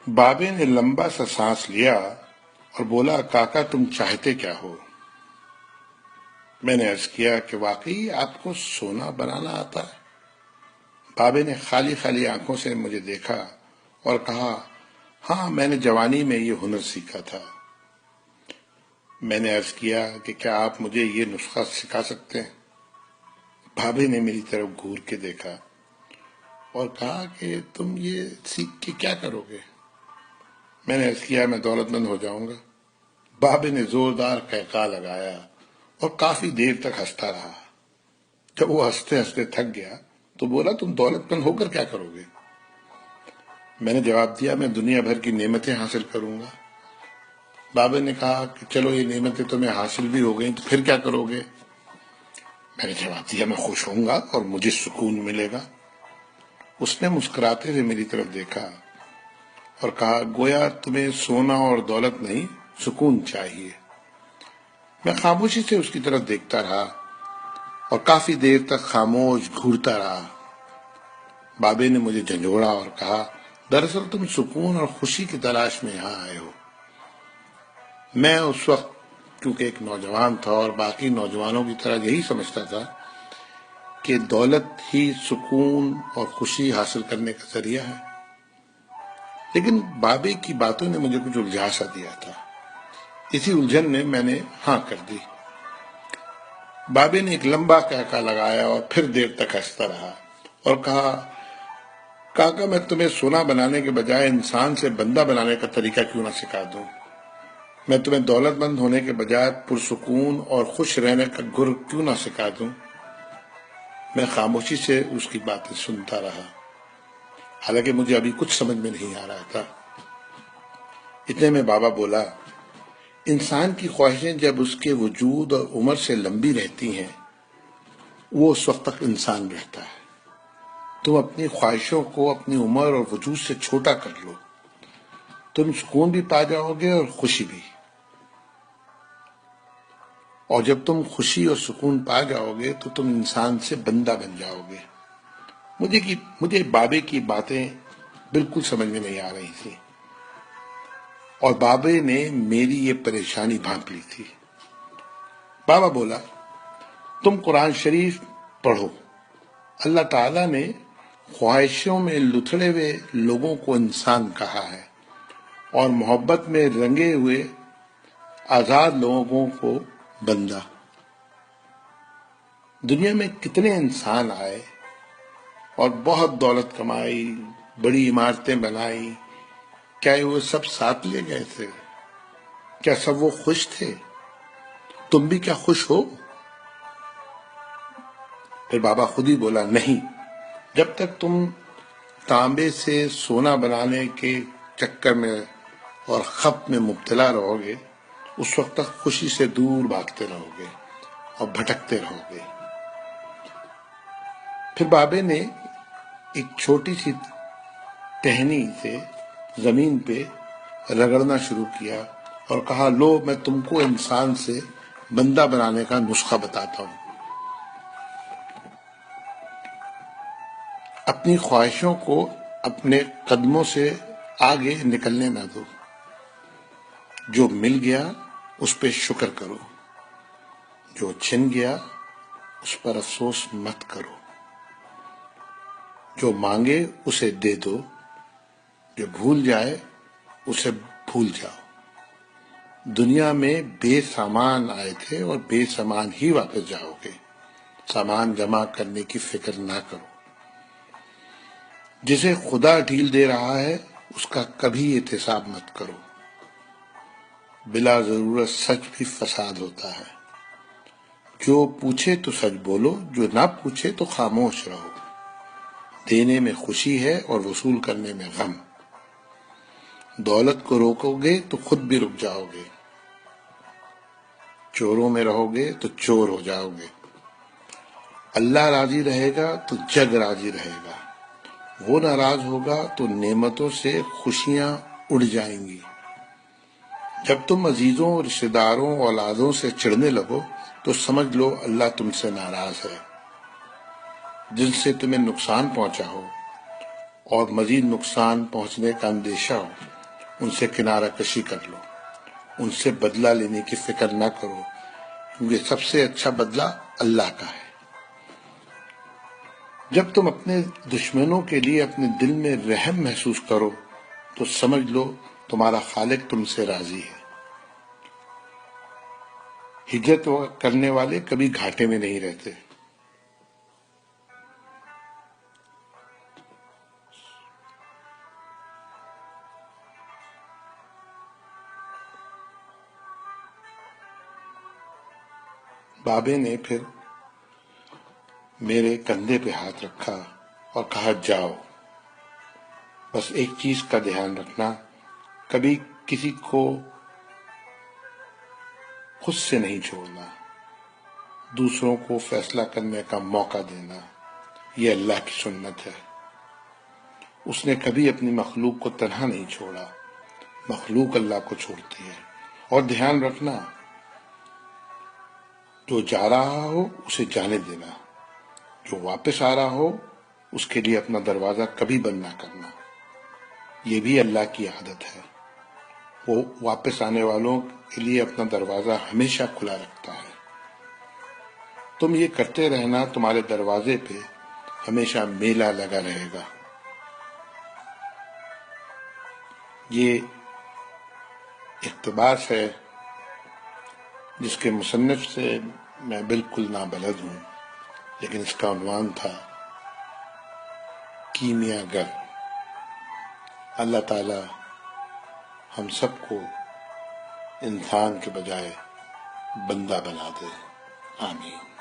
بابے نے لمبا سا سانس لیا اور بولا، کاکا تم چاہتے کیا ہو؟ میں نے عرض کیا کہ واقعی آپ کو سونا بنانا آتا ہے؟ بابے نے خالی خالی آنکھوں سے مجھے دیکھا اور کہا، ہاں میں نے جوانی میں یہ ہنر سیکھا تھا۔ میں نے عرض کیا کہ کیا آپ مجھے یہ نسخہ سکھا سکتے ہیں؟ بابے نے میری طرف گھور کے دیکھا اور کہا کہ تم یہ سیکھ کے کیا کرو گے؟ میں نے عرض کیا میں دولت مند ہو جاؤں گا۔ بابے نے زوردار قہقہہ لگایا اور کافی دیر تک ہنستا رہا۔ جب وہ ہنستے ہنستے تھک گیا تو بولا، تم دولت مند ہو کر کیا کرو گے؟ میں نے جواب دیا، میں دنیا بھر کی نعمتیں حاصل کروں گا۔ بابے نے کہا کہ چلو یہ نعمتیں تمہیں حاصل بھی ہو گئیں تو پھر کیا کرو گے؟ میں نے جواب دیا، میں خوش ہوں گا اور مجھے سکون ملے گا۔ اس نے مسکراتے ہوئے میری طرف دیکھا اور کہا، گویا تمہیں سونا اور دولت نہیں، سکون چاہیے۔ میں خاموشی سے اس کی طرف دیکھتا رہا اور کافی دیر تک خاموش گھورتا رہا۔ بابے نے مجھے جھنجھوڑا اور کہا، دراصل تم سکون اور خوشی کی تلاش میں یہاں آئے ہو۔ میں اس وقت کیونکہ ایک نوجوان تھا اور باقی نوجوانوں کی طرح یہی سمجھتا تھا کہ دولت ہی سکون اور خوشی حاصل کرنے کا ذریعہ ہے، لیکن بابے کی باتوں نے مجھے کچھ الجھا سا دیا تھا۔ اسی الجھن نے میں نے ہاں کر دی۔ بابے نے ایک لمبا قہقہہ لگایا اور پھر دیر تک ہنستا رہا اور کہا، کاکا میں تمہیں سونا بنانے کے بجائے انسان سے بندہ بنانے کا طریقہ کیوں نہ سکھا دوں؟ میں تمہیں دولت مند ہونے کے بجائے پرسکون اور خوش رہنے کا گر کیوں نہ سکھا دوں؟ میں خاموشی سے اس کی باتیں سنتا رہا، حالانکہ مجھے ابھی کچھ سمجھ میں نہیں آ رہا تھا۔ اتنے میں بابا بولا، انسان کی خواہشیں جب اس کے وجود اور عمر سے لمبی رہتی ہیں وہ اس وقت تک انسان رہتا ہے۔ تم اپنی خواہشوں کو اپنی عمر اور وجود سے چھوٹا کر لو، تم سکون بھی پا جاؤ گے اور خوشی بھی۔ اور جب تم خوشی اور سکون پا جاؤ گے تو تم انسان سے بندہ بن جاؤ گے۔ مجھے بابے کی باتیں بالکل سمجھ میں نہیں آ رہی تھی اور بابے نے میری یہ پریشانی بھانپ لی تھی۔ بابا بولا، تم قرآن شریف پڑھو۔ اللہ تعالیٰ نے خواہشوں میں لتھڑے ہوئے لوگوں کو انسان کہا ہے اور محبت میں رنگے ہوئے آزاد لوگوں کو بندہ۔ دنیا میں کتنے انسان آئے اور بہت دولت کمائی، بڑی عمارتیں بنائی، کیا وہ سب ساتھ لے گئے تھے؟ کیا سب وہ خوش تھے؟ تم بھی کیا خوش ہو؟ پھر بابا خود ہی بولا، نہیں، جب تک تم تانبے سے سونا بنانے کے چکر میں اور خپ میں مبتلا رہو گے اس وقت تک خوشی سے دور بھاگتے رہو گے اور بھٹکتے رہو گے۔ پھر بابے نے ایک چھوٹی سی ٹہنی سے زمین پہ رگڑنا شروع کیا اور کہا، لو میں تم کو انسان سے بندہ بنانے کا نسخہ بتاتا ہوں۔ اپنی خواہشوں کو اپنے قدموں سے آگے نکلنے نہ دو۔ جو مل گیا اس پہ شکر کرو، جو چھن گیا اس پر افسوس مت کرو۔ جو مانگے اسے دے دو، جو بھول جائے اسے بھول جاؤ۔ دنیا میں بے سامان آئے تھے اور بے سامان ہی واپس جاؤ گے۔ سامان جمع کرنے کی فکر نہ کرو۔ جسے خدا ڈھیل دے رہا ہے اس کا کبھی احتساب مت کرو۔ بلا ضرورت سچ بھی فساد ہوتا ہے۔ جو پوچھے تو سچ بولو، جو نہ پوچھے تو خاموش رہو۔ دینے میں خوشی ہے اور وصول کرنے میں غم۔ دولت کو روکو گے تو خود بھی رک جاؤ گے۔ چوروں میں رہو گے تو چور ہو جاؤ گے۔ اللہ راضی رہے گا تو جگ راضی رہے گا۔ وہ ناراض ہوگا تو نعمتوں سے خوشیاں اڑ جائیں گی۔ جب تم عزیزوں، رشتہ داروں، اولادوں سے چڑھنے لگو تو سمجھ لو اللہ تم سے ناراض ہے۔ جن سے تمہیں نقصان پہنچا ہو اور مزید نقصان پہنچنے کا اندیشہ ہو ان سے کنارہ کشی کر لو، ان سے بدلہ لینے کی فکر نہ کرو، کیونکہ سب سے اچھا بدلہ اللہ کا ہے۔ جب تم اپنے دشمنوں کے لیے اپنے دل میں رحم محسوس کرو تو سمجھ لو تمہارا خالق تم سے راضی ہے۔ ہجرت کرنے والے کبھی گھاٹے میں نہیں رہتے۔ بابے نے پھر میرے کندھے پہ ہاتھ رکھا اور کہا جاؤ، بس ایک چیز کا دھیان رکھنا، کبھی کسی کو خود سے نہیں چھوڑنا، دوسروں کو فیصلہ کرنے کا موقع دینا، یہ اللہ کی سنت ہے۔ اس نے کبھی اپنی مخلوق کو تنہا نہیں چھوڑا، مخلوق اللہ کو چھوڑتی ہے۔ اور دھیان رکھنا، جو جا رہا ہو اسے جانے دینا، جو واپس آ رہا ہو اس کے لیے اپنا دروازہ کبھی بند نہ کرنا، یہ بھی اللہ کی عادت ہے۔ وہ واپس آنے والوں کے لیے اپنا دروازہ ہمیشہ کھلا رکھتا ہے۔ تم یہ کرتے رہنا، تمہارے دروازے پہ ہمیشہ میلہ لگا رہے گا۔ یہ اقتباس ہے جس کے مصنف سے میں بالکل نابلد ہوں، لیکن اس کا عنوان تھا کیمیا گر۔ اللہ تعالی ہم سب کو انسان کے بجائے بندہ بنا دے، آمین۔